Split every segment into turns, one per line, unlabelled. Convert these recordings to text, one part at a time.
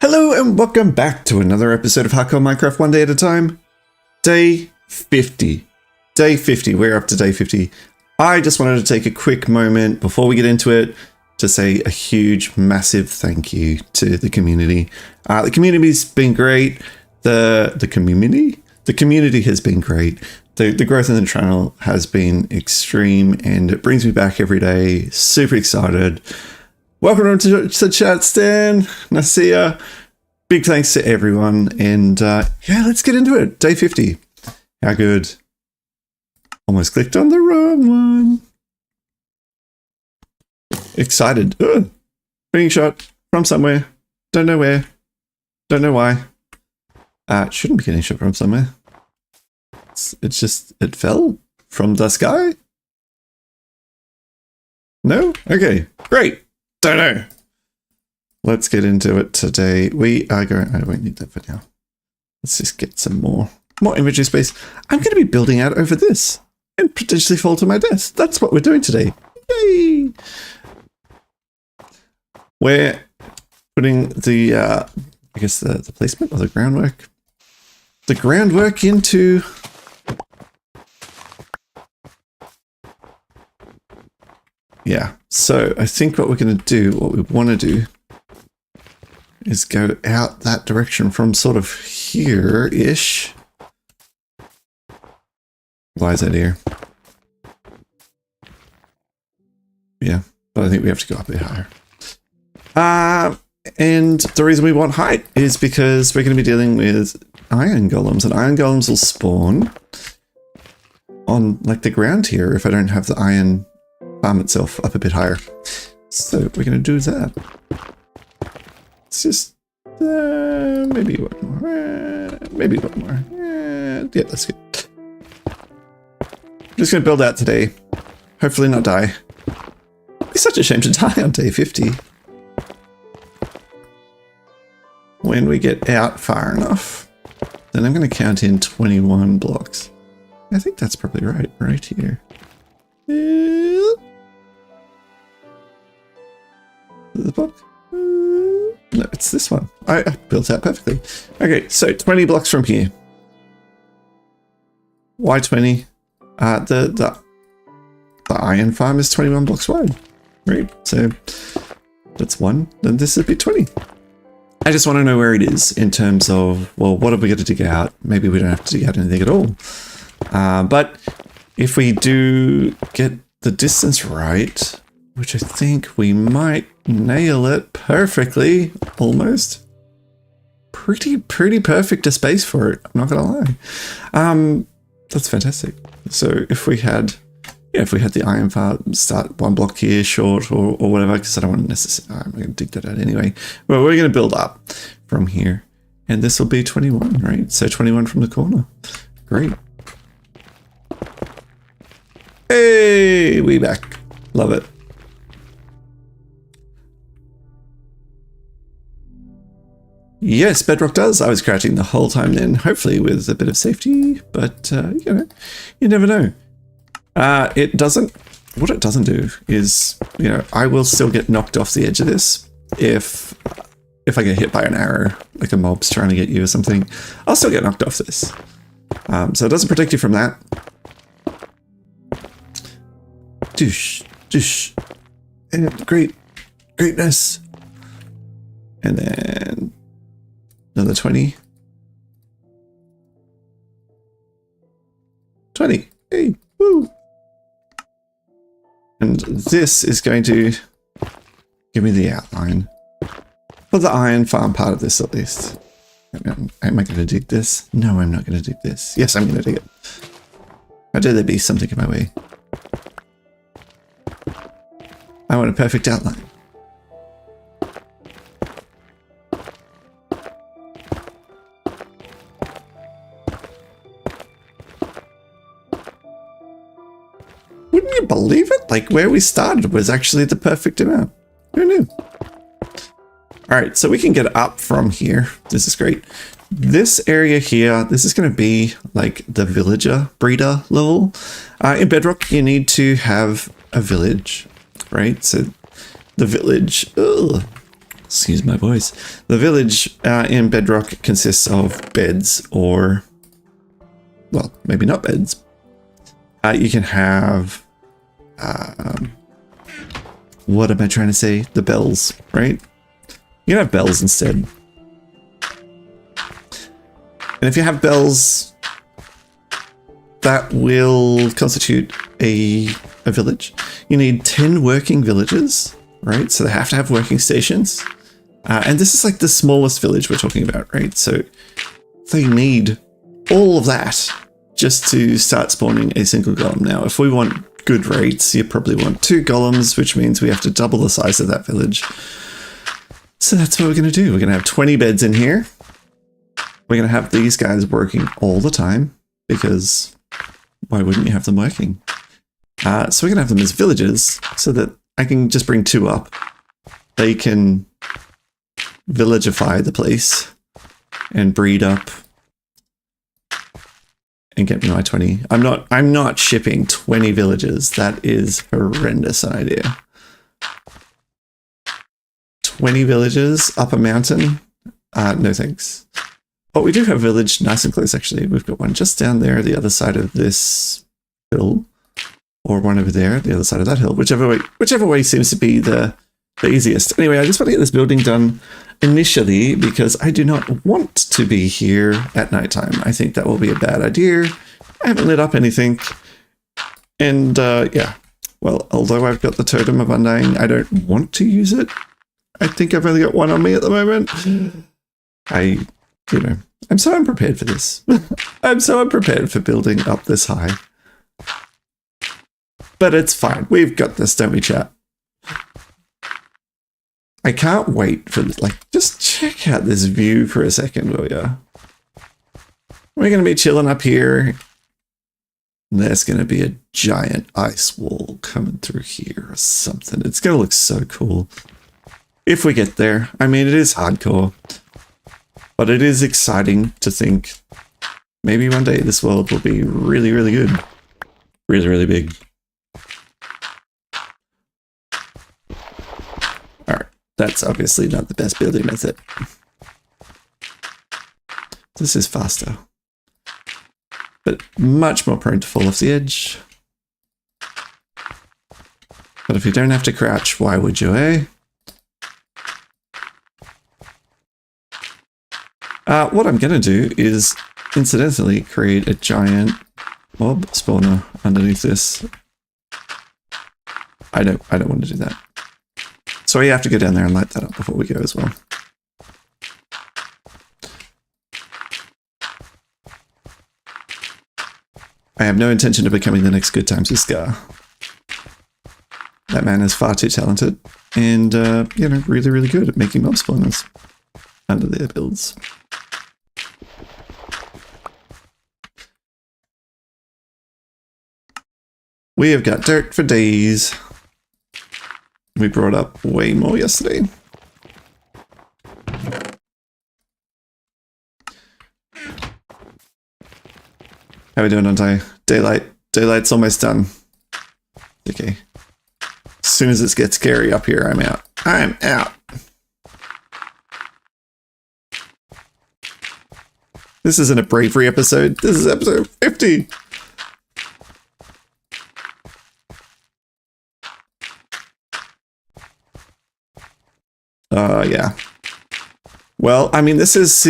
Hello and welcome back to another episode of Hardcore Minecraft One Day at a Time. Day 50. Day 50. We're up to day 50. I just wanted to take a quick moment before we get into it to say a huge, massive thank you to the community. The community's been great. The community has been great. The growth in the channel has been extreme and it brings me back every day. Super excited. Welcome to the chat, Stan. Nice to see ya. Big thanks to everyone. And yeah, let's get into it. Day 50. How good. Almost clicked on the wrong one. Excited. Ugh. Being shot from somewhere. Don't know where. Don't know why. Shouldn't be getting shot from somewhere. It's just, it fell from the sky? No? Okay, great. Don't know. Let's get into it today. We are going, I won't need that for now. Let's just get some more inventory space. I'm going to be building out over this and potentially fall to my death. That's what we're doing today. Yay! We're putting the, I guess the placement or the groundwork. The groundwork into... Yeah, so I think what we're going to do, what we want to do, is go out that direction from sort of here-ish. Why is that here? Yeah, but I think we have to go up a bit higher. And the reason we want height is because we're going to be dealing with iron golems, and iron golems will spawn on like the ground here if I don't have the iron farm itself up a bit higher. So we're going to do that. It's just maybe one more. Maybe one more. Yeah, that's good. I'm just going to build out today. Hopefully not die. It's such a shame to die on day 50. When we get out far enough, then I'm going to count in 21 blocks. I think that's probably right here. The block? No, it's this one. I built out perfectly. Okay, so 20 blocks from here. Why 20? The iron farm is 21 blocks wide, right? So that's one. Then this would be 20. I just want to know where it is in terms of, well, what have we got to dig out? Maybe we don't have to dig out anything at all. But if we do get the distance right, which I think we might nail it perfectly, almost. Pretty perfect a space for it, I'm not gonna lie. That's fantastic. So if we had, yeah, if we had the iron farm start one block here short or whatever, because I don't want to necessarily, I'm gonna dig that out anyway. Well, we're gonna build up from here, and this will be 21, right? So 21 from the corner. Great. Hey, we back. Love it. Yes, bedrock does. I was crouching the whole time then, hopefully with a bit of safety, but you know, you never know. It doesn't, what it doesn't do is, you know, I will still get knocked off the edge of this if I get hit by an arrow, like a mob's trying to get you or something. I'll still get knocked off this. So it doesn't protect you from that. Doosh, doosh. And greatness. And then another 20. 20. Hey, woo. And this is going to give me the outline for the iron farm part of this, at least. Am I going to dig this? No, I'm not going to dig this. Yes, I'm going to dig it. How dare there be something in my way? I want a perfect outline. Wouldn't you believe it? Like, where we started was actually the perfect amount. Who knew? All right, so we can get up from here. This is great. This area here, this is going to be like the villager breeder level. In Bedrock, you need to have a village, right? So the village, excuse my voice. The village in Bedrock consists of beds or, well, maybe not beds. You can have, what am I trying to say? The bells, right? You can have bells instead. And if you have bells, that will constitute a village. You need 10 working villages, right? So they have to have working stations. And this is like the smallest village we're talking about, right? So they need all of that just to start spawning a single golem. Now, if we want good rates, you probably want 2 golems, which means we have to double the size of that village. So that's what we're going to do. We're going to have 20 beds in here. We're going to have these guys working all the time, because why wouldn't you have them working? So we're going to have them as villagers so that I can just bring 2 up. They can villagify the place and breed up and get me my 20. I'm not shipping 20 villagers. That is horrendous idea. 20 villagers up a mountain? No thanks. But we do have a village nice and close, actually. We've got one just down there, the other side of this hill. Or one over there, the other side of that hill. Whichever way seems to be the easiest. Anyway, I just want to get this building done initially because I do not want to be here at nighttime. I think that will be a bad idea. I haven't lit up anything. And yeah, well, although I've got the Totem of Undying, I don't want to use it. I think I've only got one on me at the moment. I'm so unprepared for this. I'm so unprepared for building up this high. But it's fine. We've got this, don't we, chat? I can't wait for this. Like, just check out this view for a second, will ya? We're going to be chilling up here. And there's going to be a giant ice wall coming through here or something. It's going to look so cool. If we get there. I mean, it is hardcore. But it is exciting to think maybe one day this world will be really, really good. Really, really big. Alright, that's obviously not the best building method. This is faster. But much more prone to fall off the edge. But if you don't have to crouch, why would you, eh? What I'm going to do is, incidentally, create a giant mob spawner underneath this. I don't want to do that. So you have to go down there and light that up before we go as well. I have no intention of becoming the next Good Times with Scar. That man is far too talented and, you know, really, really good at making mob spawners under their builds. We have got dirt for days. We brought up way more yesterday. How we doing on time? Daylight's almost done. Okay. As soon as it gets scary up here, I'm out. I'm out. This isn't a bravery episode. This is episode 50. Yeah. Well, I mean, this is,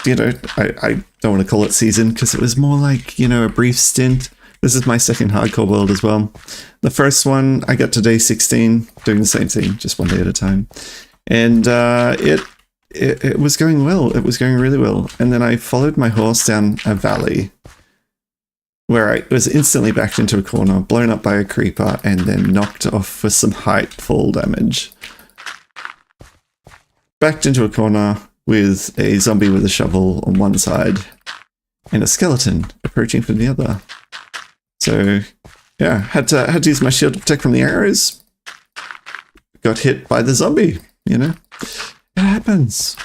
you know, I don't want to call it season because it was more like, you know, a brief stint. This is my second hardcore world as well. The first one, I got to day 16, doing the same thing, just one day at a time. And it was going well. It was going really well. And then I followed my horse down a valley where I was instantly backed into a corner, blown up by a creeper, and then knocked off for some height fall damage. Backed into a corner with a zombie with a shovel on one side and a skeleton approaching from the other. So yeah, had to use my shield to protect from the arrows. Got hit by the zombie, you know. It happens.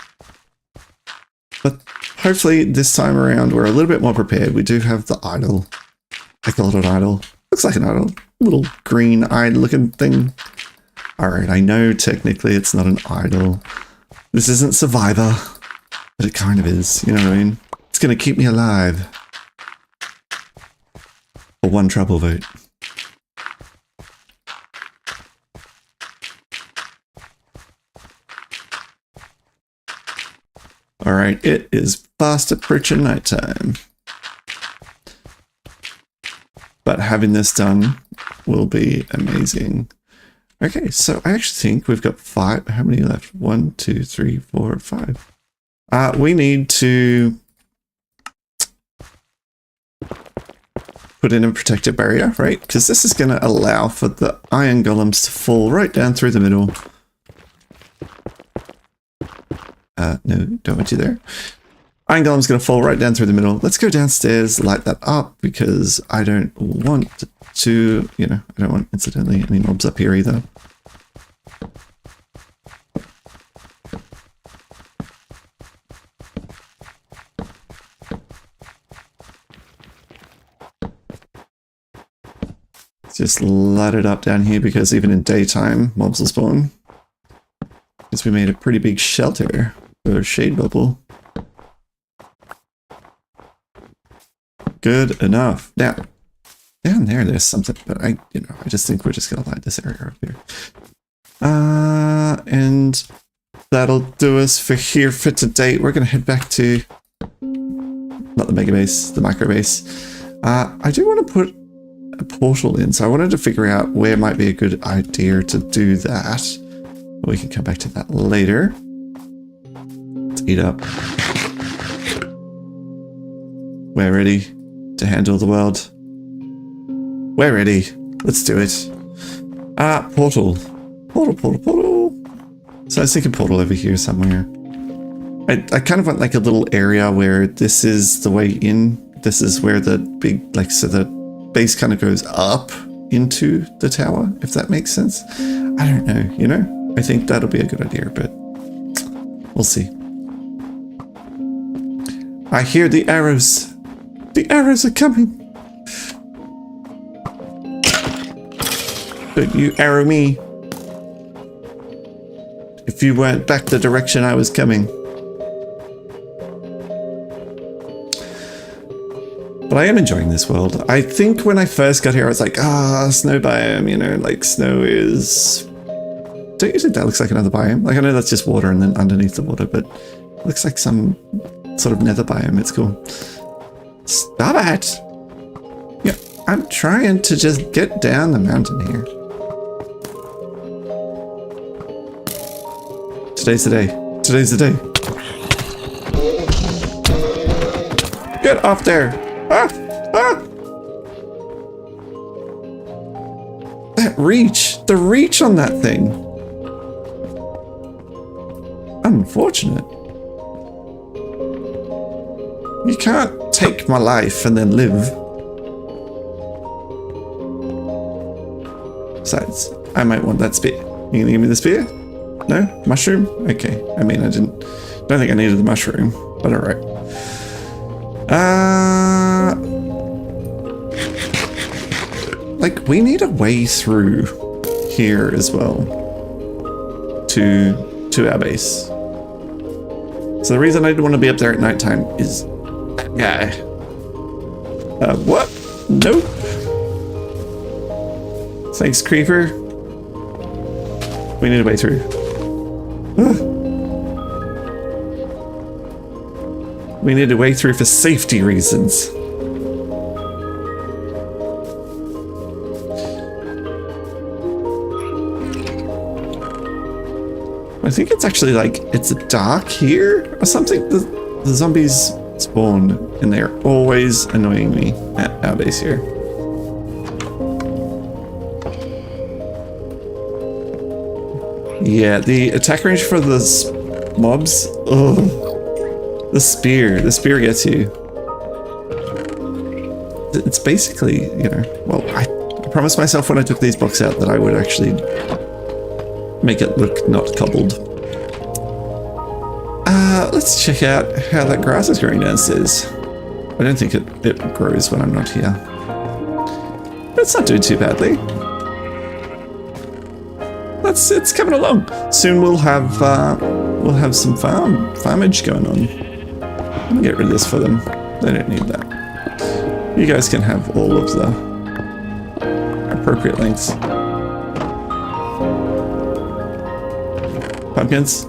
But hopefully this time around we're a little bit more prepared. We do have the idol. I call it an idol. Looks like an idol. Little green-eyed looking thing. Alright, I know technically it's not an idol. This isn't Survivor, but it kind of is, you know what I mean? It's gonna keep me alive. For one trouble vote. Alright, it is fast approaching nighttime. But having this done will be amazing. Okay, so I actually think we've got 5. How many left? 1, 2, 3, 4, 5. We need to put in a protective barrier, right? Because this is going to allow for the iron golems to fall right down through the middle. No, don't want you there. Iron golem's going to fall right down through the middle. Let's go downstairs, light that up, because I don't want to, you know, I don't want incidentally any mobs up here either. Let's just light it up down here, because even in daytime, mobs will spawn. Because we made a pretty big shelter for a shade bubble. Good enough. Now, down there's something, but I just think we're just gonna light this area up here. And that'll do us for here for today. We're gonna head back to, not the mega base, the micro base. I do want to put a portal in, so I wanted to figure out where might be a good idea to do that. We can come back to that later. Let's eat up. We're ready to handle the world. We're ready. Let's do it. Portal. Portal. So I was thinking portal over here somewhere. I kind of want like a little area where this is the way in. This is where the big, like, so the base kind of goes up into the tower, if that makes sense. I don't know, you know? I think that'll be a good idea, but we'll see. I hear the arrows. The arrows are coming. Don't you arrow me. If you weren't back the direction I was coming. But I am enjoying this world. I think when I first got here, I was like, snow biome, you know, like snow is... Don't you think that looks like another biome? Like, I know that's just water and then underneath the water, but it looks like some sort of nether biome. It's cool. Stop it! Yeah, I'm trying to just get down the mountain here. Today's the day. Today's the day. Get off there! That reach! The reach on that thing! Unfortunate. You can't take my life and then live. Besides, I might want that spear. You gonna give me the spear? No? Mushroom? Okay. I mean, don't think I needed the mushroom, but alright. Like, we need a way through here as well to our base. So the reason I didn't want to be up there at nighttime is that guy. What? Nope. Thanks, creeper. We need a way through. We need a way through for safety reasons. I think it's actually like, it's dark here or something. The zombies spawn and they're always annoying me at our base here. Yeah, the attack range for the mobs, ugh. The spear gets you. It's basically, you know, well, I promised myself when I took these blocks out that I would actually make it look not cobbled. Let's check out how that grass is growing downstairs. I don't think it grows when I'm not here. But it's not doing too badly. It's coming along. Soon we'll have we'll have some farmage going on. I'm gonna get rid of this for them. They don't need that. You guys can have all of the appropriate lengths. Pumpkins.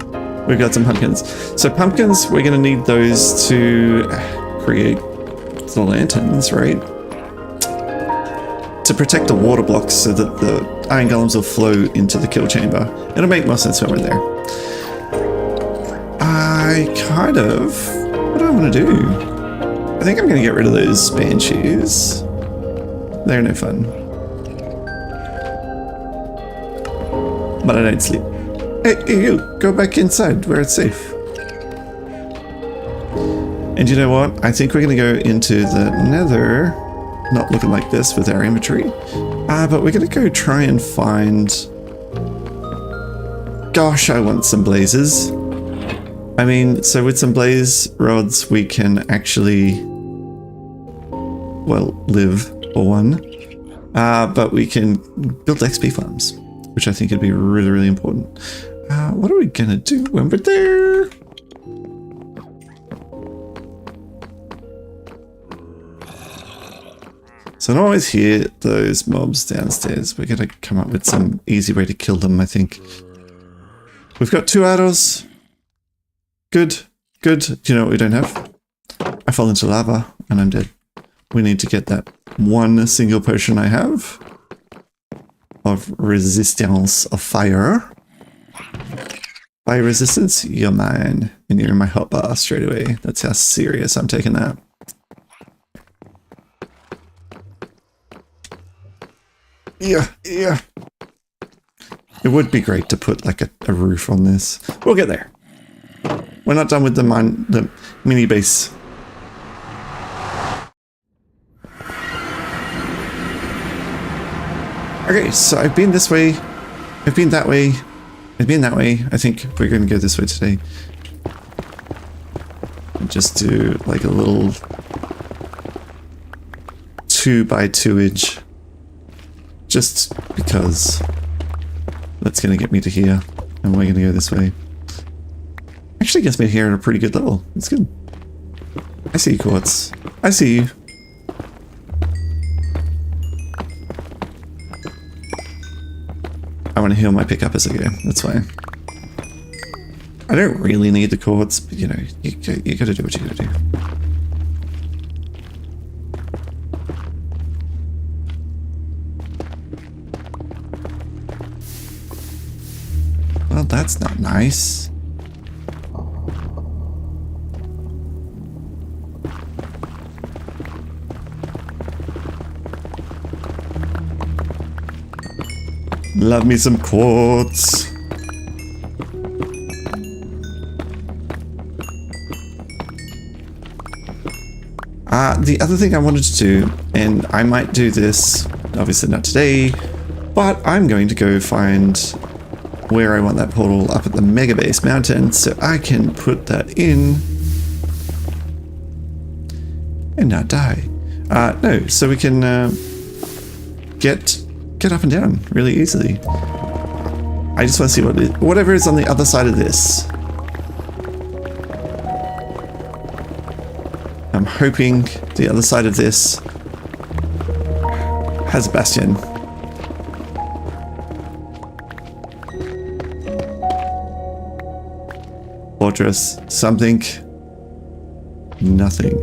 We've got some pumpkins. So pumpkins, we're gonna need those to create the lanterns, right? To protect the water blocks so that the iron golems will flow into the kill chamber. It'll make more sense when we're there. What do I want to do? I think I'm going to get rid of those banshees. They're no fun. But I don't sleep. Hey, you, go back inside where it's safe. And you know what? I think we're going to go into the nether, not looking like this with our inventory. But we're going to go try and find... Gosh, I want some blazes. I mean, so with some blaze rods, we can actually, well, live for one. But we can build XP farms, which I think would be really, really important. What are we going to do when we're there? So I don't always hear those mobs downstairs. We're going to come up with some easy way to kill them, I think. We've got 2 arrows. Good. Do you know what we don't have? I fall into lava and I'm dead. We need to get that one single potion I have of resistance of fire. Fire resistance, you're mine. And you're in my hotbar straight away. That's how serious I'm taking that. Yeah. It would be great to put like a roof on this. We'll get there. We're not done with the mini base. Okay, so I've been this way. I've been that way. I've been that way. I think we're going to go this way today. And just do like a little 2x2-inch. Just because that's going to get me to here. And we're going to go this way. Actually gets me here at a pretty good level. It's good. I see you, Quartz. I see you. I want to heal my pickup as I go. That's fine. I don't really need the quartz, but you know, you gotta do what you gotta do. Well, that's not nice. Love me some quartz. The other thing I wanted to do, and I might do this, obviously not today, but I'm going to go find where I want that portal up at the Mega Base Mountain so I can put that in and not die. No, so we can get up and down really easily. I just want to see whatever is on the other side of this. I'm hoping the other side of this has a bastion. Fortress, something, nothing.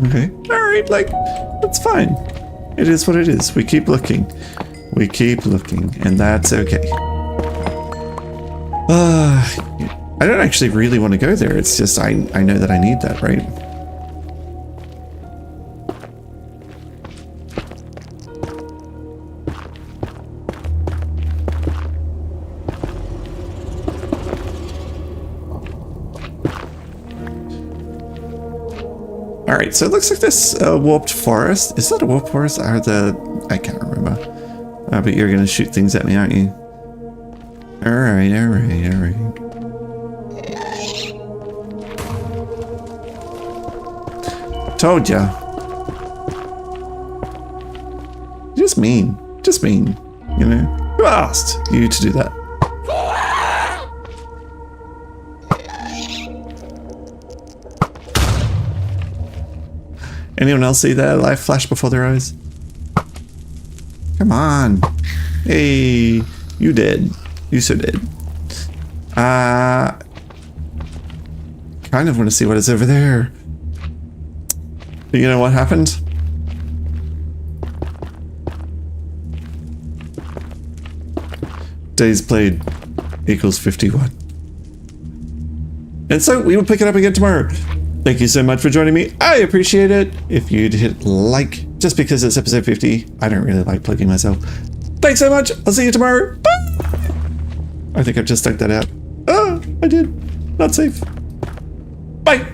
Okay, alright, like, that's fine. It is what it is. We keep looking. We keep looking, and that's okay. I don't actually really want to go there. It's just I know that I need that, right? Alright, so it looks like this warped forest. Is that a warped forest? Or I can't remember. But you're going to shoot things at me, aren't you? Alright. Told ya. Just mean, you know? Who asked you to do that? Anyone else see their life flash before their eyes? Come on. Hey, you dead. You so dead. Kind of want to see what is over there. You know what happened? Days played equals 51. And so we will pick it up again tomorrow. Thank you so much for joining me. I appreciate it. If you'd hit like, just because it's episode 50, I don't really like plugging myself. Thanks so much. I'll see you tomorrow. Bye. I think I've just stuck that out. Oh, I did. Not safe. Bye.